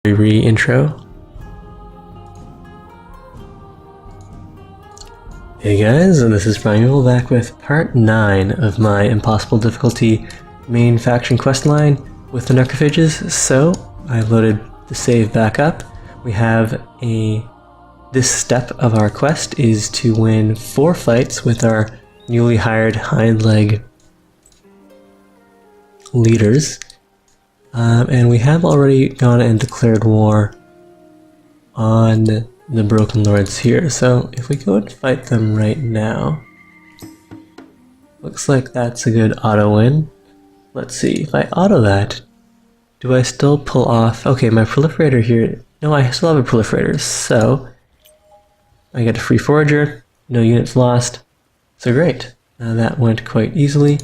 Intro. Hey guys, and this is Primeval back with part 9 of my impossible difficulty main faction quest line with the Necrophages. So I loaded the save back up. We have this step of our quest is to win 4 fights with our newly hired hind leg leaders. And we have already gone and declared war on the Broken Lords here, so if we go and fight them right now, looks like that's a good auto win. Let's see, if I auto that, do I still pull off? Okay, my proliferator here, no, I still have a proliferator, so I get a free forager, no units lost, so great. That went quite easily,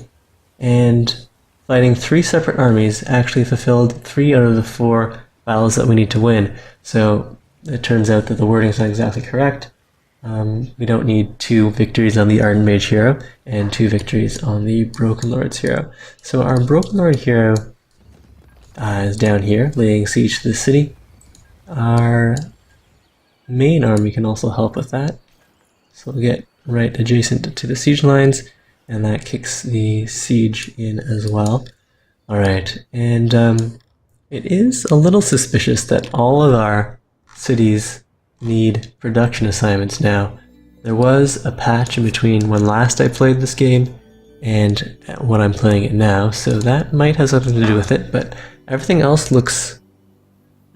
and fighting 3 separate armies actually fulfilled 3 out of the 4 battles that we need to win. So it turns out that the wording is not exactly correct. We don't need 2 victories on the Ardent Mage hero and 2 victories on the Broken Lords hero. So our Broken Lord hero is down here, laying siege to the city. Our main army can also help with that. So we'll get right adjacent to the siege lines, and that kicks the siege in as well. Alright, and it is a little suspicious that all of our cities need production assignments now. There was a patch in between when last I played this game and when I'm playing it now, so that might have something to do with it, but everything else looks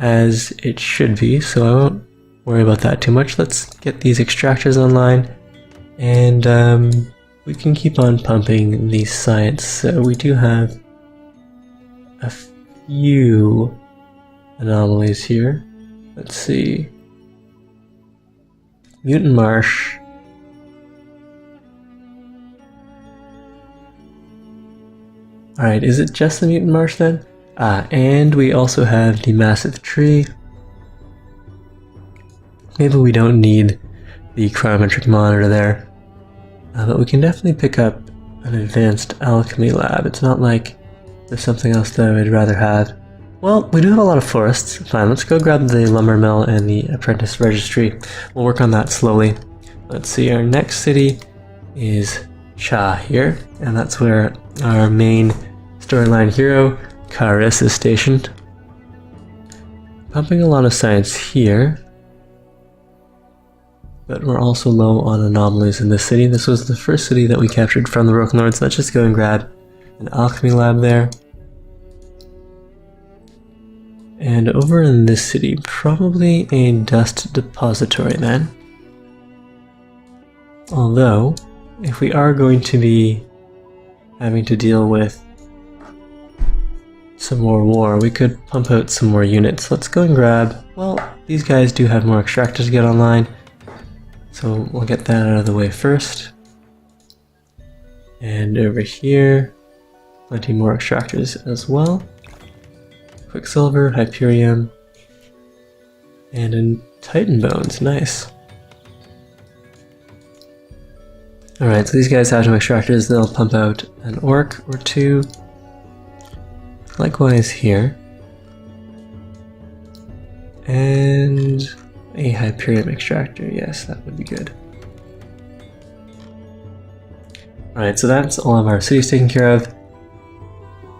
as it should be, so I won't worry about that too much. Let's get these extractors online, and we can keep on pumping the science. So we do have a few anomalies here. Let's see. Mutant Marsh. Alright, is it just the Mutant Marsh then? And we also have the Massive Tree. Maybe we don't need the chronometric monitor there. But we can definitely pick up an advanced alchemy lab. It's not like there's something else that I would rather have. Well, we do have a lot of forests. Fine, let's go grab the lumber mill and the apprentice registry. We'll work on that slowly. Let's see, our next city is Cha here, and that's where our main storyline hero, Karis, is stationed. Pumping a lot of science here. But we're also low on anomalies in this city. This was the first city that we captured from the Broken Lords. Let's just go and grab an alchemy lab there. And over in this city, probably a dust depository then. Although, if we are going to be having to deal with some more war, we could pump out some more units. Let's go and grab, well, these guys do have more extractors to get online. So we'll get that out of the way first. And over here, plenty more extractors as well. Quicksilver, Hyperium, and in Titan Bones, nice. Alright, so these guys have no extractors, they'll pump out an orc or 2. Likewise here. And a Hyperium extractor, yes, that would be good. Alright, so that's all of our cities taken care of.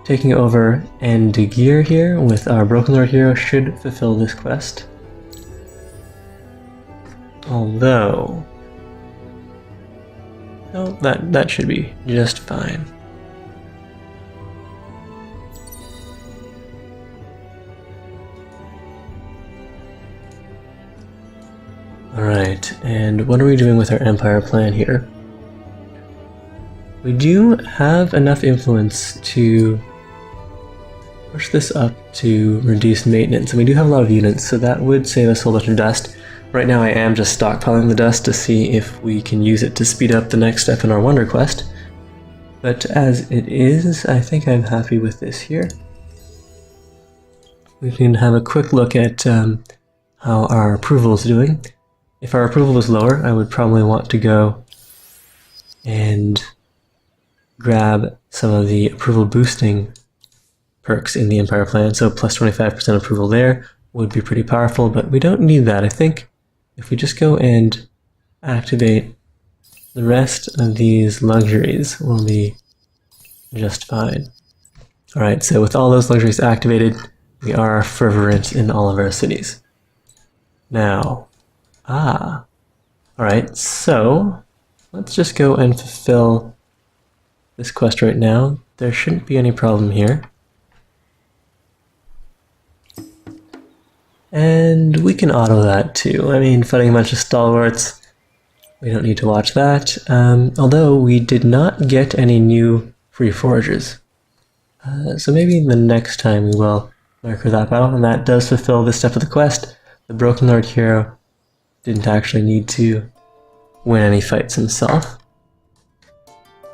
Taking over Endegir here with our Broken Lord hero should fulfill this quest. Although, no, that should be just fine. Alright, and what are we doing with our Empire plan here? We do have enough influence to push this up to reduce maintenance, and we do have a lot of units, so that would save us a whole bunch of dust. Right now I am just stockpiling the dust to see if we can use it to speed up the next step in our Wonder Quest. But as it is, I think I'm happy with this here. We can have a quick look at how our approval is doing. If our approval was lower, I would probably want to go and grab some of the approval boosting perks in the Empire plan, so plus 25% approval there, would be pretty powerful, but we don't need that. I think if we just go and activate the rest of these luxuries, we'll be just fine. Alright, so with all those luxuries activated, we are fervent in all of our cities. Now, alright, so let's just go and fulfill this quest right now. There shouldn't be any problem here. And we can auto that too. I mean, fighting a bunch of stalwarts, we don't need to watch that. Although we did not get any new free foragers. So maybe the next time we will marker that battle, and that does fulfill this step of the quest. The Broken Lord hero didn't actually need to win any fights himself.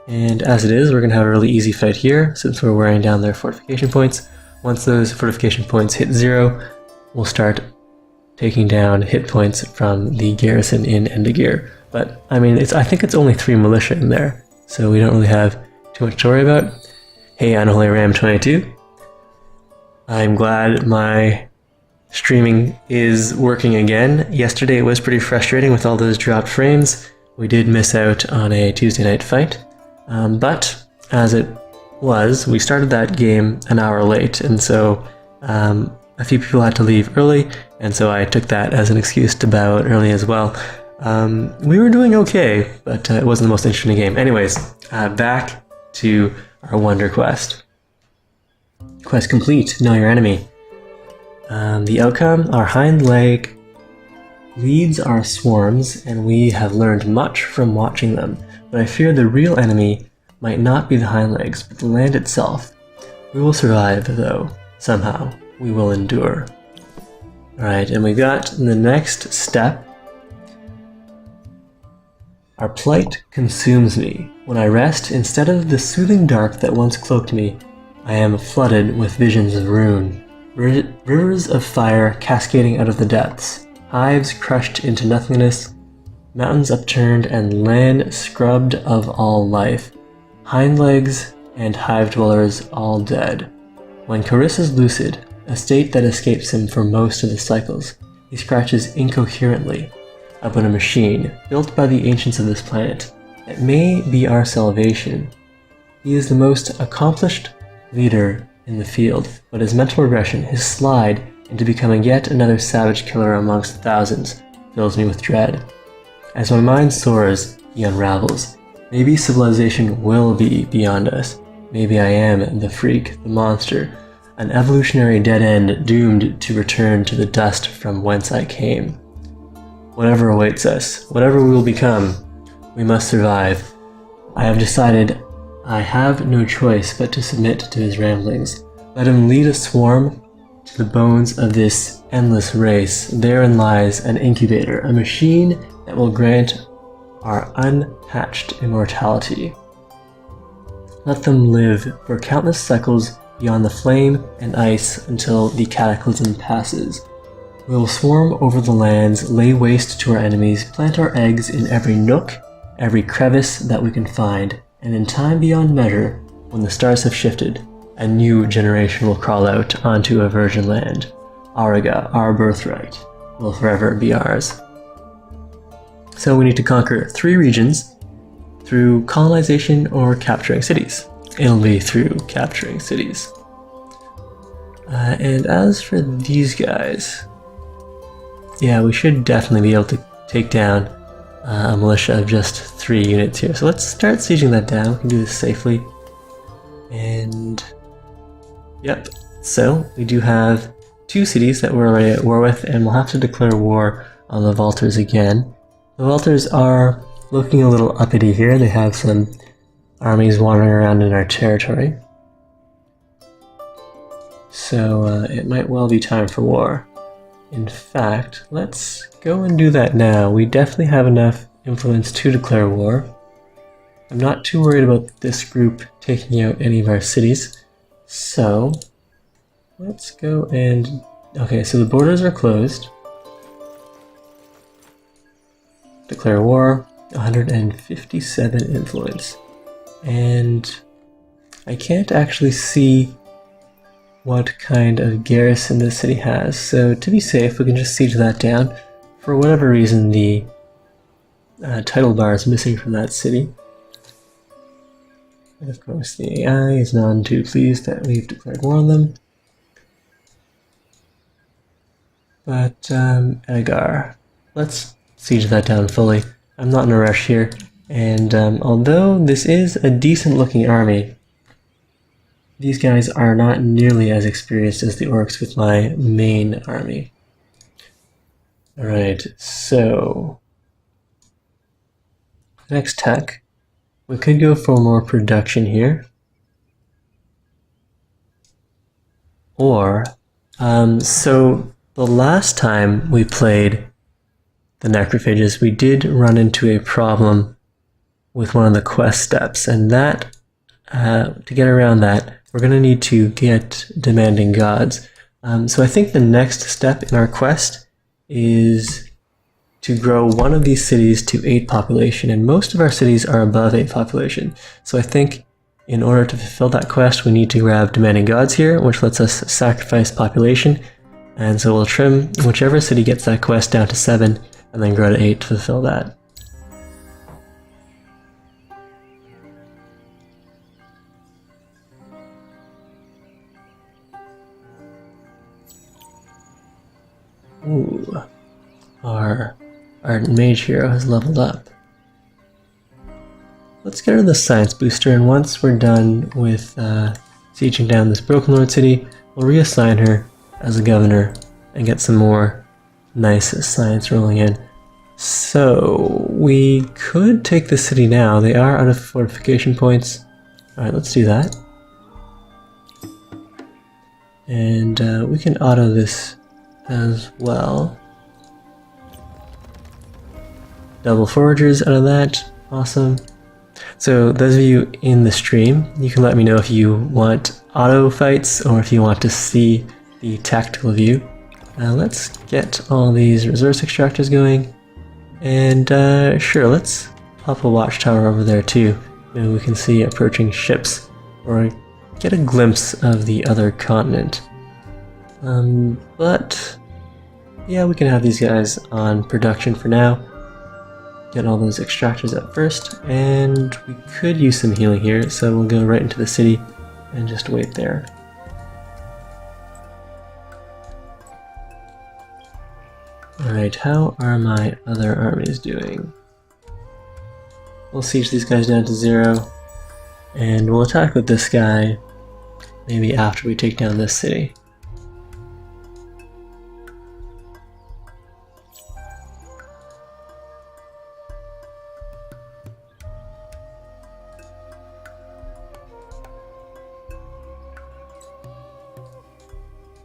And as it is, we're going to have a really easy fight here, since we're wearing down their fortification points. Once those fortification points hit 0, we'll start taking down hit points from the garrison in Endegear. But, I mean, I think it's only 3 militia in there, so we don't really have too much to worry about. Hey, Unholy Ram 22. I'm glad my streaming is working again. Yesterday it was pretty frustrating with all those dropped frames. We did miss out on a Tuesday night fight, but as it was, we started that game an hour late, and so a few people had to leave early, and so I took that as an excuse to bow out early as well. We were doing okay, but it wasn't the most interesting game. Anyways, back to our Wonder Quest. Quest complete, know your enemy. The outcome, our hind leg leads our swarms, and we have learned much from watching them, but I fear the real enemy might not be the hind legs, but the land itself. We will survive, though, somehow. We will endure. Alright, and we got the next step. Our plight consumes me. When I rest, instead of the soothing dark that once cloaked me, I am flooded with visions of ruin. Rivers of fire cascading out of the depths, hives crushed into nothingness, mountains upturned and land scrubbed of all life, hind legs and hive dwellers all dead. When Carissa's lucid, a state that escapes him for most of the cycles, he scratches incoherently up on a machine built by the ancients of this planet that may be our salvation. He is the most accomplished leader in the field, but his mental regression, his slide into becoming yet another savage killer amongst thousands, fills me with dread. As my mind soars, he unravels. Maybe civilization will be beyond us. Maybe I am the freak, the monster, an evolutionary dead end doomed to return to the dust from whence I came. Whatever awaits us, whatever we will become, we must survive. I have decided I have no choice but to submit to his ramblings. Let him lead a swarm to the bones of this endless race. Therein lies an incubator, a machine that will grant our unhatched immortality. Let them live for countless cycles beyond the flame and ice until the cataclysm passes. We will swarm over the lands, lay waste to our enemies, plant our eggs in every nook, every crevice that we can find, and in time beyond measure, when the stars have shifted, a new generation will crawl out onto a virgin land. Auriga, our birthright, will forever be ours. So we need to conquer 3 regions through colonization or capturing cities. It'll be through capturing cities. And as for these guys, yeah, we should definitely be able to take down a militia of just 3 units here. So let's start sieging that down. We can do this safely. And yep, so we do have 2 cities that we're already at war with, and we'll have to declare war on the Valters again. The Valters are looking a little uppity here. They have some armies wandering around in our territory. So it might well be time for war. In fact, let's go and do that now. We definitely have enough influence to declare war. I'm not too worried about this group taking out any of our cities. So let's go and... okay, so the borders are closed. Declare war, 157 influence. And I can't actually see what kind of garrison this city has. So to be safe, we can just siege that down. For whatever reason, the title bar is missing from that city. And of course, the AI is none too pleased that we've declared war on them. But, Edgar, let's siege that down fully. I'm not in a rush here, and although this is a decent looking army, these guys are not nearly as experienced as the orcs with my main army. Alright, so next tech, we could go for more production here. Or, so the last time we played the Necrophages, we did run into a problem with one of the quest steps, and that, to get around that, we're going to need to get demanding gods. So I think the next step in our quest is to grow one of these cities to 8 population, and most of our cities are above 8 population. So I think in order to fulfill that quest, we need to grab demanding gods here, which lets us sacrifice population. And so we'll trim whichever city gets that quest down to 7, and then grow to 8 to fulfill that. Ooh, our mage hero has leveled up. Let's get her the science booster, and once we're done with sieging down this Broken Lord city, we'll reassign her as a governor and get some more nice science rolling in. So we could take the city now. They are out of fortification points. Alright, let's do that. And we can auto this as well. Double foragers out of that. Awesome. So those of you in the stream, you can let me know if you want auto fights or if you want to see the tactical view. Let's get all these resource extractors going. And sure, let's pop a watchtower over there too. Maybe we can see approaching ships or get a glimpse of the other continent. But yeah, we can have these guys on production for now. Get all those extractors up first, and we could use some healing here, so we'll go right into the city and just wait there. Alright, how are my other armies doing? We'll siege these guys down to 0, and we'll attack with this guy maybe after we take down this city.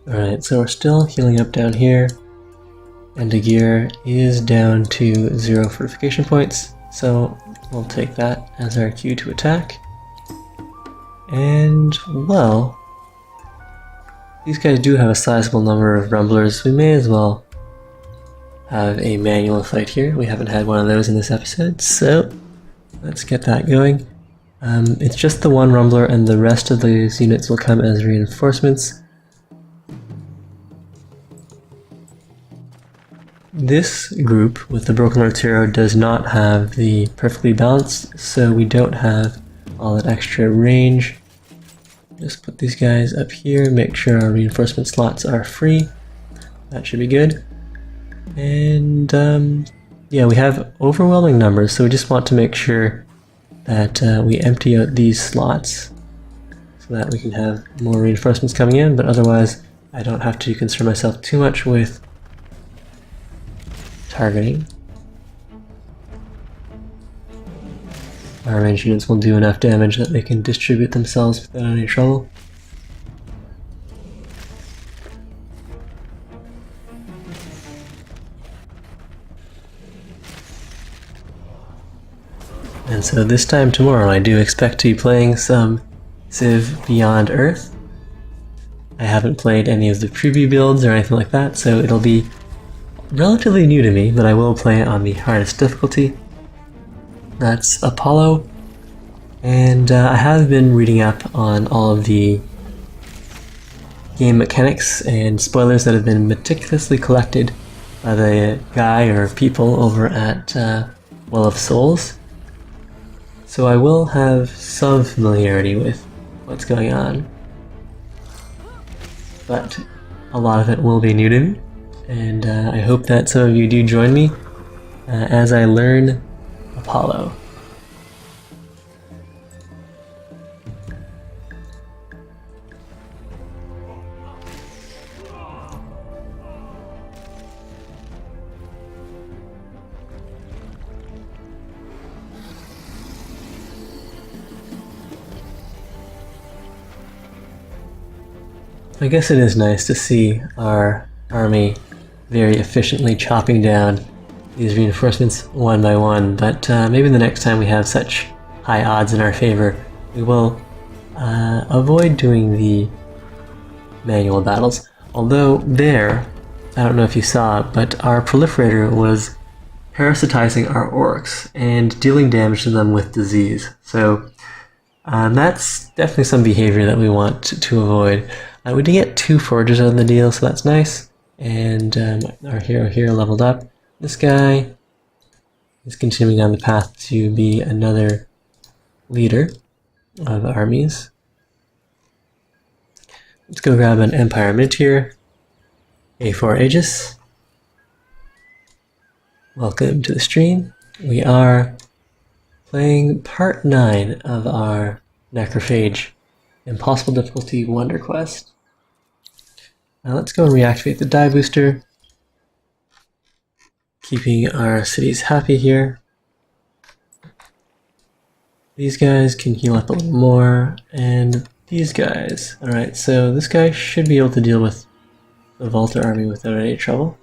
Alright, so we're still healing up down here, and Agir is down to 0 fortification points, so we'll take that as our cue to attack. And, well, these guys do have a sizable number of rumblers. We may as well have a manual fight here. We haven't had one of those in this episode, so let's get that going. It's just the one rumbler, and the rest of these units will come as reinforcements. This group with the Broken Lord's Hero does not have the perfectly balanced, so we don't have all that extra range. Just put these guys up here, make sure our reinforcement slots are free. That should be good. And yeah, we have overwhelming numbers, so we just want to make sure that we empty out these slots so that we can have more reinforcements coming in, but otherwise I don't have to concern myself too much with targeting. Our ranged units will do enough damage that they can distribute themselves without any trouble. And so this time tomorrow I do expect to be playing some Civ Beyond Earth. I haven't played any of the preview builds or anything like that, so it'll be relatively new to me, but I will play it on the hardest difficulty. That's Apollo, and I have been reading up on all of the game mechanics and spoilers that have been meticulously collected by the guy or people over at Well of Souls. So I will have some familiarity with what's going on. But a lot of it will be new to me, and I hope that some of you do join me as I learn Apollo. I guess it is nice to see our army very efficiently chopping down these reinforcements one by one, but maybe the next time we have such high odds in our favor, we will avoid doing the manual battles. Although there, I don't know if you saw, but our proliferator was parasitizing our orcs and dealing damage to them with disease. So that's definitely some behavior that we want to avoid. We did get 2 foragers on the deal, so that's nice. And our hero here leveled up. This guy is continuing on the path to be another leader of armies. Let's go grab an Empire mid-tier. A4 Aegis. Welcome to the stream. We are playing part 9 of our Necrophage Impossible Difficulty Wonder Quest. Now let's go and reactivate the die booster, keeping our cities happy here. These guys can heal up a little more, and these guys. Alright, so this guy should be able to deal with the Volta army without any trouble.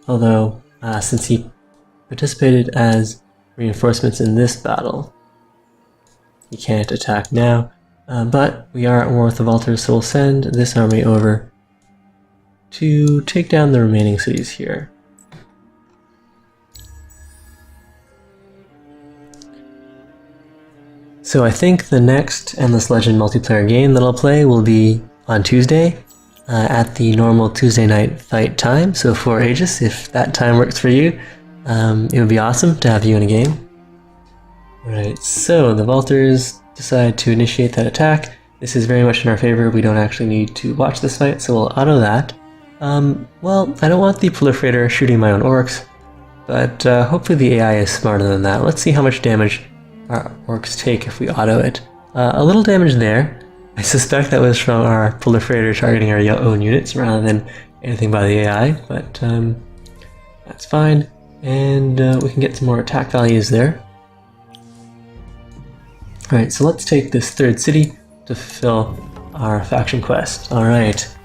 Although, since he participated as reinforcements in this battle, he can't attack now. But we are at war with the Vultures, so we'll send this army over to take down the remaining cities here. So I think the next Endless Legend multiplayer game that I'll play will be on Tuesday at the normal Tuesday night fight time. So for Aegis, if that time works for you, it would be awesome to have you in a game. Alright, so the Vultures decide to initiate that attack. This is very much in our favor. We don't actually need to watch this fight, so we'll auto that. Well, I don't want the proliferator shooting my own orcs, but hopefully the AI is smarter than that. Let's see how much damage our orcs take if we auto it. A little damage there. I suspect that was from our proliferator targeting our own units rather than anything by the AI, but that's fine. And we can get some more attack values there. Alright, so let's take this 3rd city to fulfill our faction quest. Alright.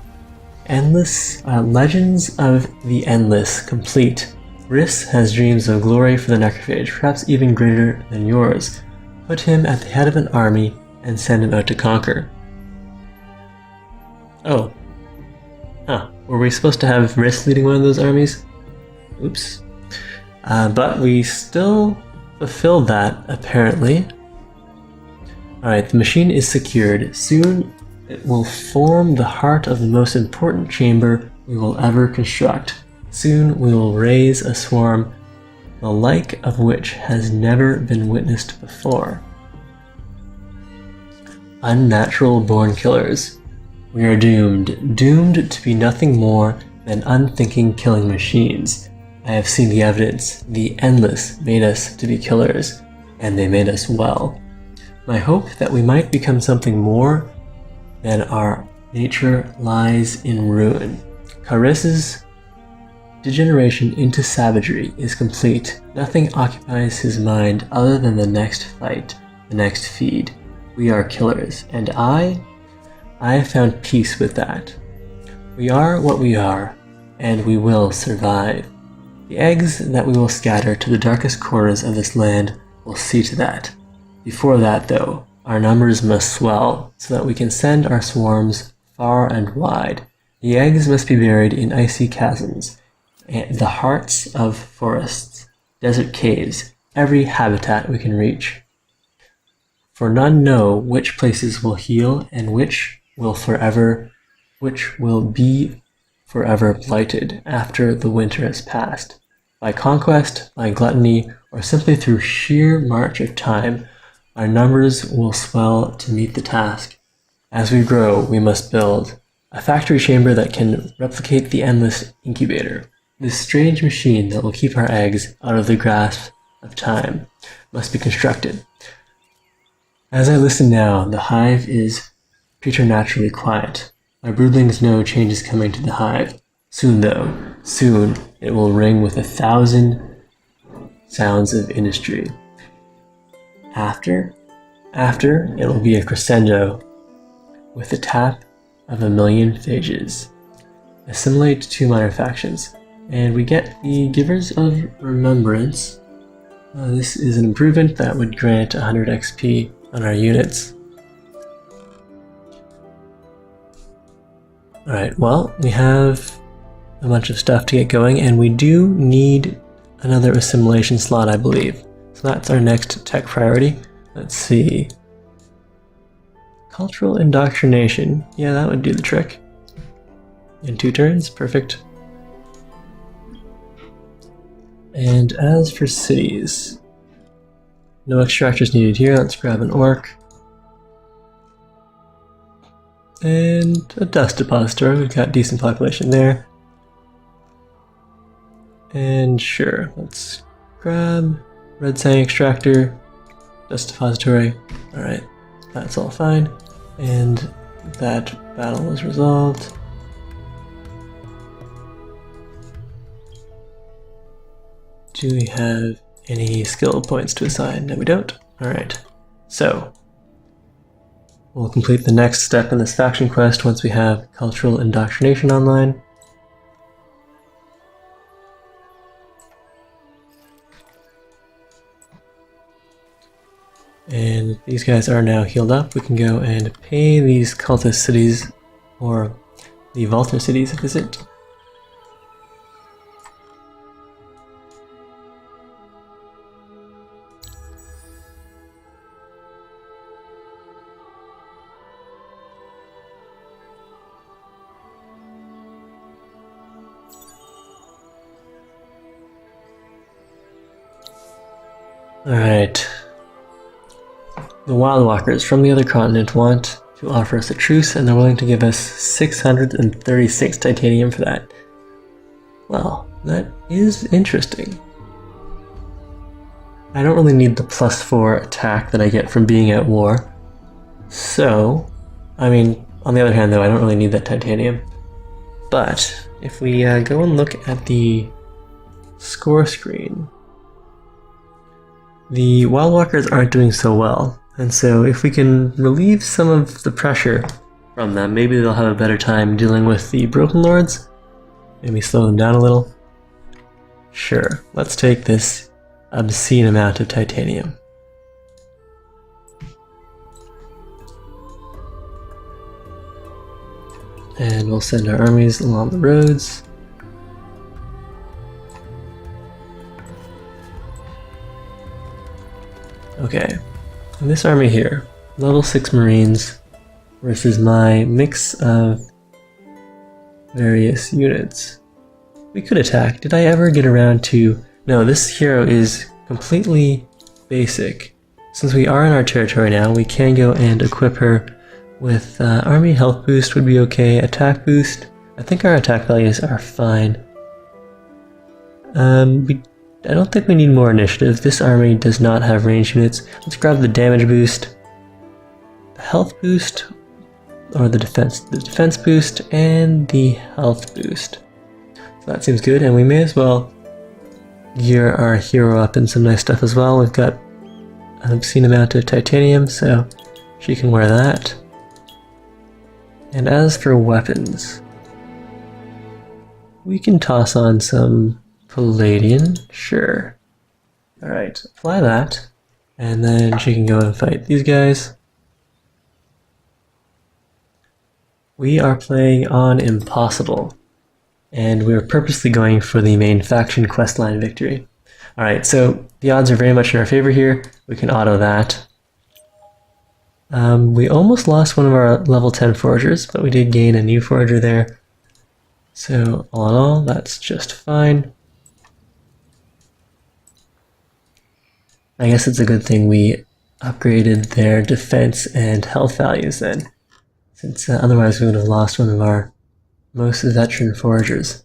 Endless Legends of the Endless complete. Riss has dreams of glory for the Necrophage, perhaps even greater than yours. Put him at the head of an army and send him out to conquer. Oh. Huh. Were we supposed to have Riss leading one of those armies? Oops. But we still fulfilled that, apparently. Alright, the machine is secured. Soon it will form the heart of the most important chamber we will ever construct. Soon we will raise a swarm, the like of which has never been witnessed before. Unnatural born killers. We are doomed. Doomed to be nothing more than unthinking killing machines. I have seen the evidence. The Endless made us to be killers, and they made us well. My hope that we might become something more than our nature lies in ruin. Cariss's degeneration into savagery is complete. Nothing occupies his mind other than the next fight, the next feed. We are killers, and I have found peace with that. We are what we are, and we will survive. The eggs that we will scatter to the darkest corners of this land will see to that. Before that, though, our numbers must swell so that we can send our swarms far and wide. The eggs must be buried in icy chasms, and the hearts of forests, desert caves, every habitat we can reach. for none know which places will heal and which will be forever blighted after the winter has passed. By conquest, by gluttony, or simply through sheer march of time, our numbers will swell to meet the task. As we grow, we must build a factory chamber that can replicate the endless incubator. This strange machine that will keep our eggs out of the grasp of time must be constructed. As I listen now, the hive is preternaturally quiet. My broodlings know change is coming to the hive. Soon, though, soon it will ring with 1,000 sounds of industry. After, it will be a crescendo with the tap of 1,000,000 phages. Assimilate 2 minor factions, and we get the Givers of Remembrance. This is an improvement that would grant 100 XP on our units. Alright, well, we have a bunch of stuff to get going, and we do need another assimilation slot, I believe. So that's our next tech priority. Let's see. Cultural indoctrination. Yeah, that would do the trick. In 2 turns, perfect. And as for cities, no extractors needed here. Let's grab an orc. And a dust depository. We've got decent population there. And sure, let's grab red sand extractor, dust depository. Alright, that's all fine. And that battle was resolved. Do we have any skill points to assign? No, we don't. Alright, so we'll complete the next step in this faction quest once we have cultural indoctrination online. And these guys are now healed up. We can go and pay these cultist cities, or the Vaulter cities, a visit. Alright. The Wild Walkers from the other continent want to offer us a truce, and they're willing to give us 636 titanium for that. Well, that is interesting. I don't really need the +4 attack that I get from being at war. So, I mean, on the other hand though, I don't really need that titanium. But, if we go and look at the score screen, the Wild Walkers aren't doing so well. And so if we can relieve some of the pressure from them, maybe they'll have a better time dealing with the Broken Lords. Maybe slow them down a little. Sure, let's take this obscene amount of titanium. And we'll send our armies along the roads. Okay. And this army here, level 6 Marines versus my mix of various units. We could attack. Did I ever get around to... No, this hero is completely basic. Since we are in our territory now, we can go and equip her with army health boost would be okay, attack boost. I think our attack values are fine. I don't think we need more initiative. This army does not have ranged units. Let's grab the damage boost, the health boost, or the defense boost, and the health boost. So that seems good, and we may as well gear our hero up in some nice stuff as well. We've got an obscene amount of titanium, so she can wear that. And as for weapons, we can toss on some Palladian, sure. Alright, apply that, and then she can go and fight these guys. We are playing on Impossible, and we're purposely going for the main faction questline victory. Alright, so the odds are very much in our favor here. We can auto that. We almost lost one of our level 10 foragers, but we did gain a new forager there. So all in all, that's just fine. I guess it's a good thing we upgraded their defense and health values then, since otherwise we would have lost one of our most veteran foragers.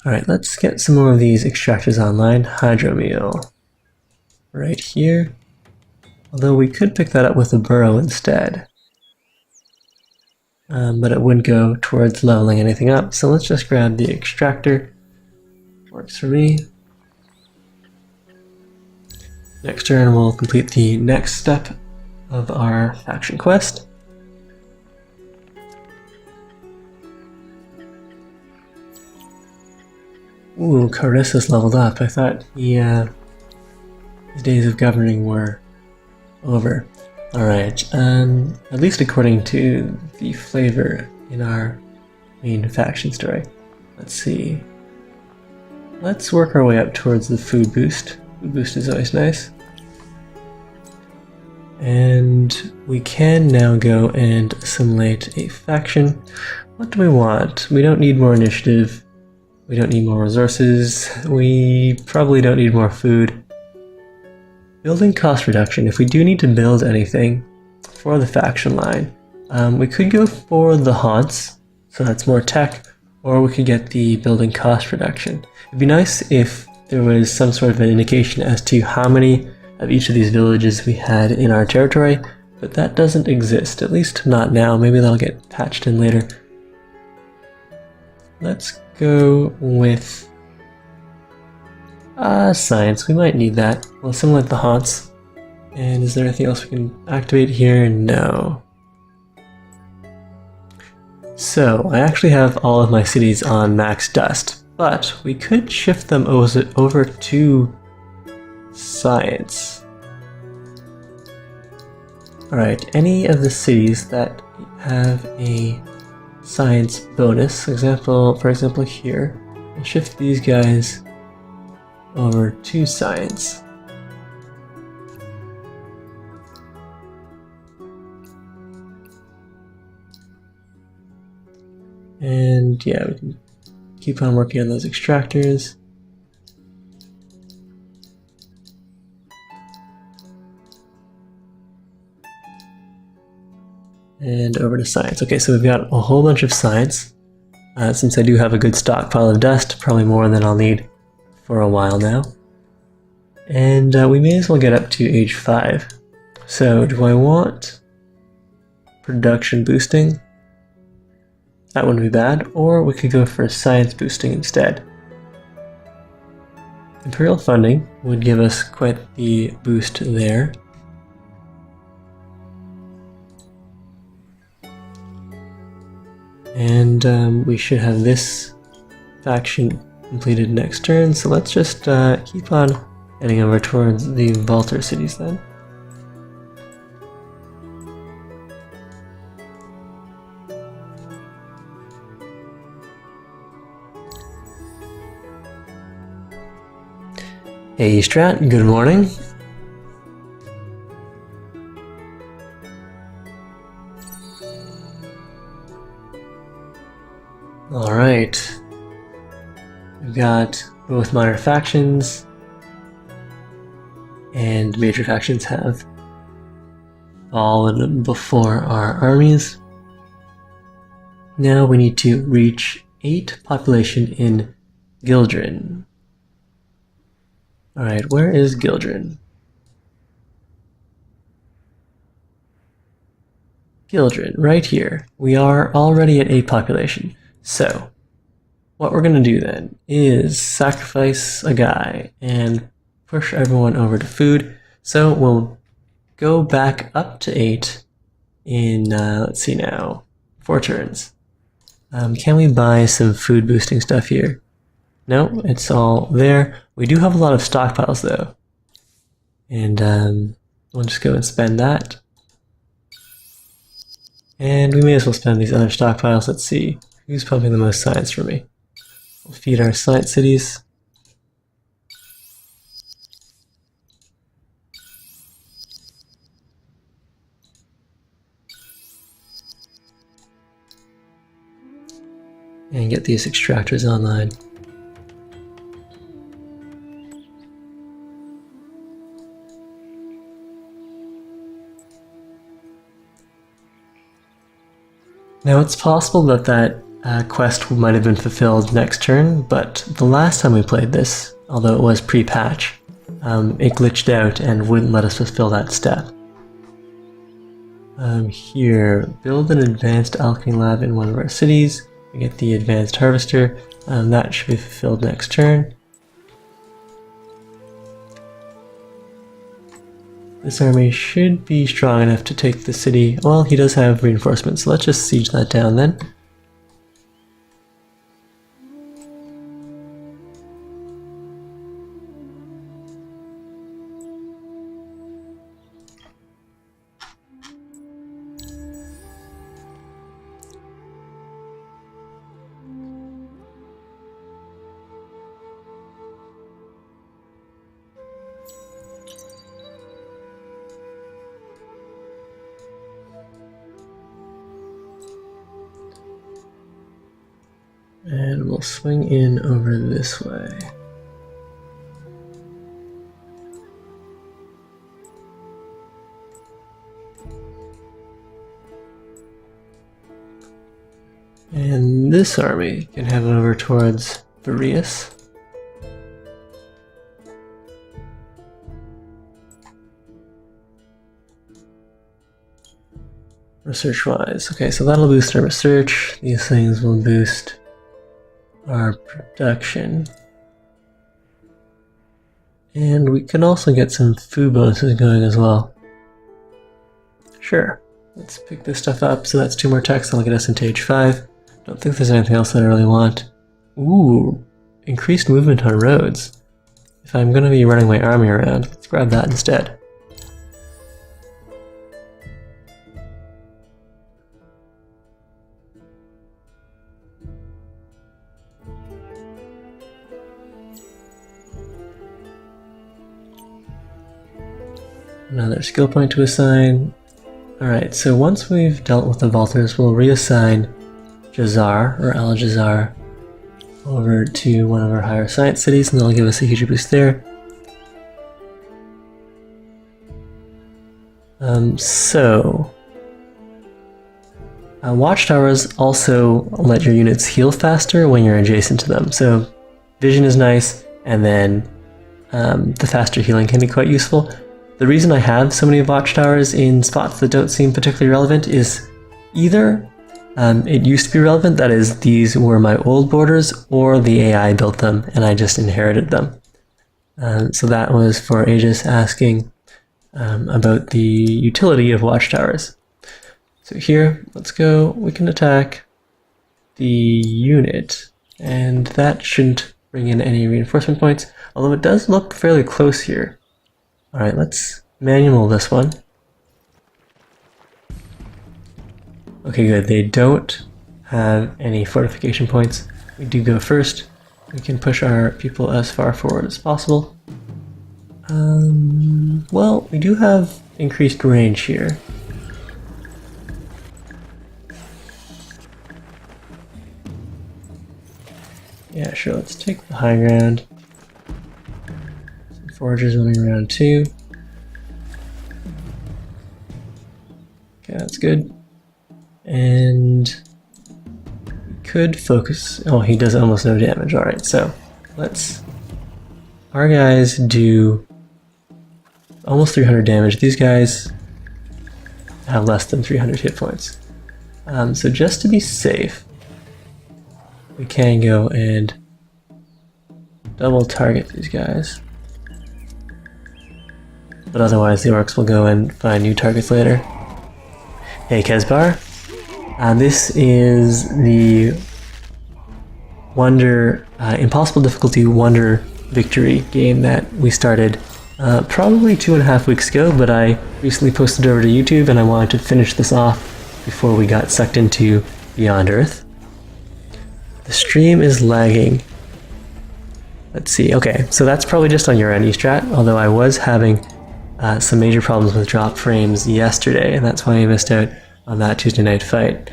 Alright, let's get some more of these extractors online. Hydromeal. Right here. Although we could pick that up with a burrow instead. But it wouldn't go towards leveling anything up, so let's just grab the extractor. Works for me. Next turn we'll complete the next step of our faction quest. Ooh, Carissa's leveled up. I thought his days of governing were over. Alright, at least according to the flavor in our main faction story. Let's see. Let's work our way up towards the food boost. Food boost is always nice. And we can now go and assimilate a faction. What do we want? We don't need more initiative. We don't need more resources. We probably don't need more food. Building cost reduction. If we do need to build anything for the faction line, we could go for the haunts, so that's more tech, or we could get the building cost reduction. It'd be nice if there was some sort of an indication as to how many of each of these villages we had in our territory, but that doesn't exist, at least not now. Maybe that'll get patched in later. Let's go with science. We might need that. We'll assimilate the haunts. And is there anything else we can activate here? No. So, I actually have all of my cities on max dust, but we could shift them over to science. Alright, any of the cities that have a science bonus, for example here, we'll shift these guys over to science. And yeah, we can keep on working on those extractors. And over to science. Okay, so we've got a whole bunch of science. Since I do have a good stockpile of dust, probably more than I'll need for a while now. And we may as well get up to age 5. So do I want production boosting? That wouldn't be bad. Or we could go for science boosting instead. Imperial funding would give us quite the boost there. And we should have this faction completed next turn, so let's just keep on heading over towards the Vaulter cities then. Hey Strat, good morning. Alright, we've got both minor factions and major factions have fallen before our armies. Now we need to reach 8 population in Gildren. Alright, where is Gildren? Gildren, right here. We are already at 8 population. So, what we're going to do then is sacrifice a guy and push everyone over to food. So we'll go back up to 8 in, let's see now, 4 turns. Can we buy some food boosting stuff here? No, it's all there. We do have a lot of stockpiles though. And we'll just go and spend that. And we may as well spend these other stockpiles. Let's see. Who's pumping the most science for me? We'll feed our science cities. and get these extractors online. Now it's possible that that quest might have been fulfilled next turn, but the last time we played this, although it was pre-patch, it glitched out and wouldn't let us fulfill that step. Here, build an advanced alchemy lab in one of our cities. We get the advanced harvester. That should be fulfilled next turn. This army should be strong enough to take the city. Well, he does have reinforcements, so let's just siege that down then. And we'll swing in over this way. And this army can head over towards Varius. Research-wise, okay, so that'll boost our research. These things will boost our production. And we can also get some food bonuses going as well. Sure, let's pick this stuff up. So that's 2 more techs, that'll get us into age 5. Don't think there's anything else that I really want. Ooh, increased movement on roads. If I'm going to be running my army around, let's grab that instead. Another skill point to assign. Alright, so once we've dealt with the Vaulters, we'll reassign Jazar, or Al-Jazar, over to one of our higher science cities, and that'll give us a huge boost there. Watchtowers also let your units heal faster when you're adjacent to them. So vision is nice, and then the faster healing can be quite useful. The reason I have so many watchtowers in spots that don't seem particularly relevant is either it used to be relevant, that is, these were my old borders, or the AI built them and I just inherited them. So that was for Aegis asking about the utility of watchtowers. So here, let's go, we can attack the unit, and that shouldn't bring in any reinforcement points, although it does look fairly close here. Alright, let's manual this one. Okay, good. They don't have any fortification points. We do go first. We can push our people as far forward as possible. Well, we do have increased range here. Yeah, sure, let's take the high ground. Foragers running around too. Okay, that's good. And we could focus. Oh, he does almost no damage. Alright, so let's. Our guys do almost 300 damage. These guys have less than 300 hit points. So just to be safe, we can go and double target these guys. But otherwise the orcs will go and find new targets later. Hey Kezbar, this is the Wonder, Impossible Difficulty Wonder Victory game that we started probably 2.5 weeks ago, but I recently posted over to YouTube and I wanted to finish this off before we got sucked into Beyond Earth. The stream is lagging. Let's see, okay, so that's probably just on your end, Estrat, although I was having some major problems with drop frames yesterday, and that's why I missed out on that Tuesday night fight.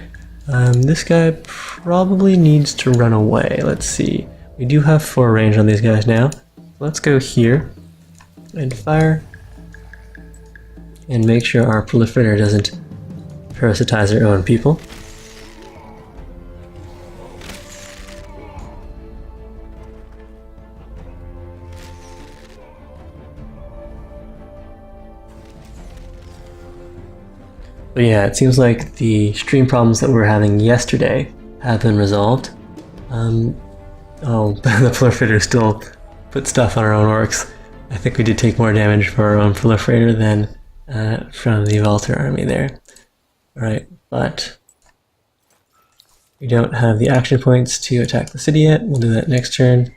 This guy probably needs to run away. Let's see. We do have 4 range on these guys now. Let's go here and fire and make sure our proliferator doesn't parasitize their own people. But yeah, it seems like the stream problems that we were having yesterday have been resolved. Oh, the proliferator still put stuff on our own orcs. I think we did take more damage for our own proliferator than from the Valter army there. Alright, but we don't have the action points to attack the city yet. We'll do that next turn.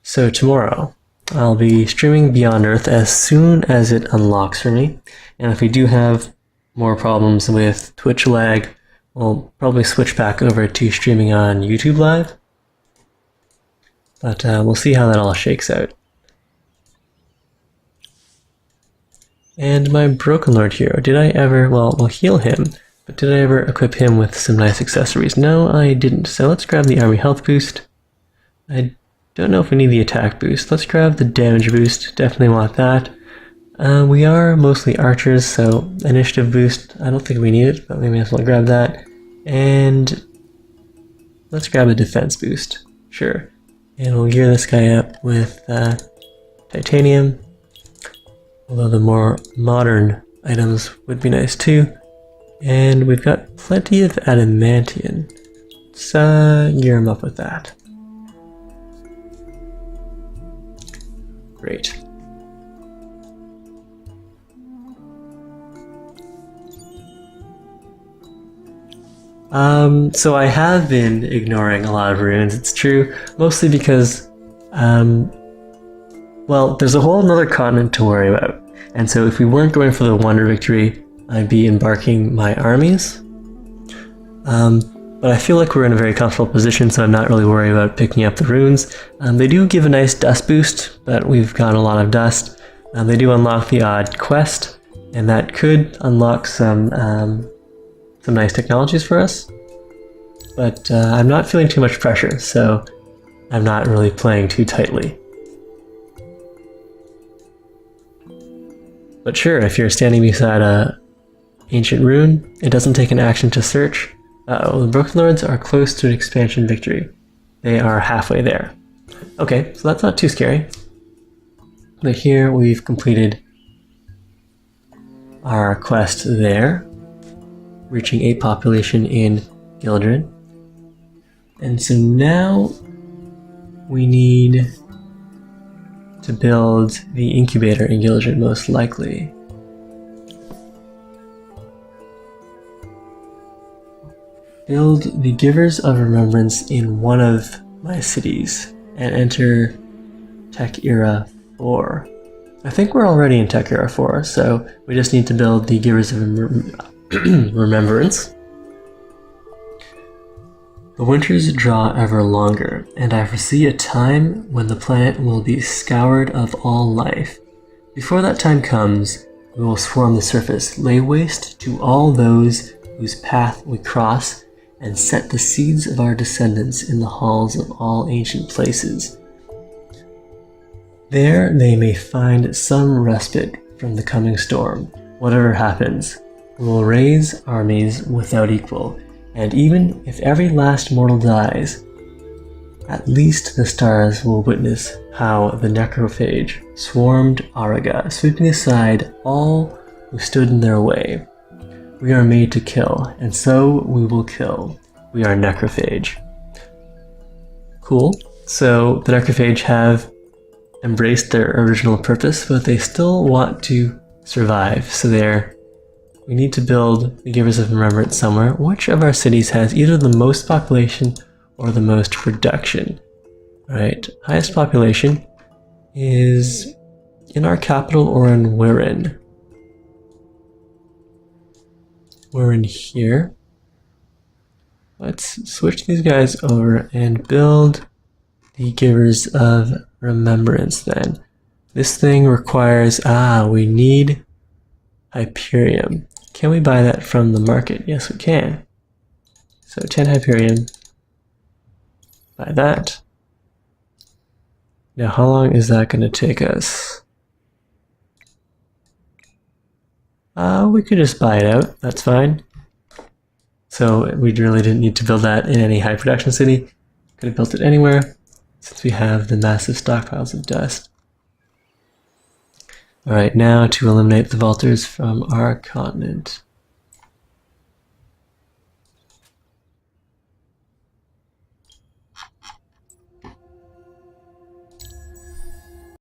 So tomorrow, I'll be streaming Beyond Earth as soon as it unlocks for me. And if we do have more problems with Twitch lag, we'll probably switch back over to streaming on YouTube Live. But we'll see how that all shakes out. And my Broken Lord hero, did I ever, well, we'll heal him, but did I ever equip him with some nice accessories? No, I didn't. So let's grab the army health boost. I don't know if we need the attack boost. Let's grab the damage boost. Definitely want that. We are mostly archers, so initiative boost, I don't think we need it, but we may as well grab that. And let's grab a defense boost. Sure. And we'll gear this guy up with titanium. Although the more modern items would be nice too. And we've got plenty of adamantium. Let's gear him up with that. Great. So I have been ignoring a lot of runes, it's true, mostly because, well, there's a whole other continent to worry about. And so if we weren't going for the Wonder Victory, I'd be embarking my armies. But I feel like we're in a very comfortable position, so I'm not really worried about picking up the runes. They do give a nice dust boost, but we've got a lot of dust. They do unlock the odd quest, and that could unlock some nice technologies for us. But I'm not feeling too much pressure, so I'm not really playing too tightly. But sure, if you're standing beside a ancient rune, it doesn't take an action to search. Uh-oh, the Broken Lords are close to an expansion victory. They are halfway there. Okay, so that's not too scary. But here we've completed our quest there, reaching 8 population in Gildren. And so now we need to build the incubator in Gildren, most likely. Build the Givers of Remembrance in one of my cities and enter Tech Era 4. I think we're already in Tech Era 4, so we just need to build the Givers of Remembrance. The winters draw ever longer, and I foresee a time when the planet will be scoured of all life. Before that time comes, we will swarm the surface, lay waste to all those whose path we cross, and set the seeds of our descendants in the halls of all ancient places. There they may find some respite from the coming storm. Whatever happens, we will raise armies without equal, and even if every last mortal dies, at least the stars will witness how the Necrophage swarmed Araga, sweeping aside all who stood in their way. We are made to kill, and so we will kill. We are Necrophage. Cool. So the Necrophage have embraced their original purpose, but they still want to survive. So we need to build the Givers of Remembrance somewhere. Which of our cities has either the most population or the most production? Right, highest population is in our capital or in Wirren. We're in here. Let's switch these guys over and build the Givers of Remembrance then. This thing requires, we need Hyperium. Can we buy that from the market? Yes, we can. So 10 Hyperium. Buy that. Now, how long is that going to take us? We could just buy it out. That's fine. So we really didn't need to build that in any high production city. Could have built it anywhere, since we have the massive stockpiles of dust. Alright, now to eliminate the vaulters from our continent.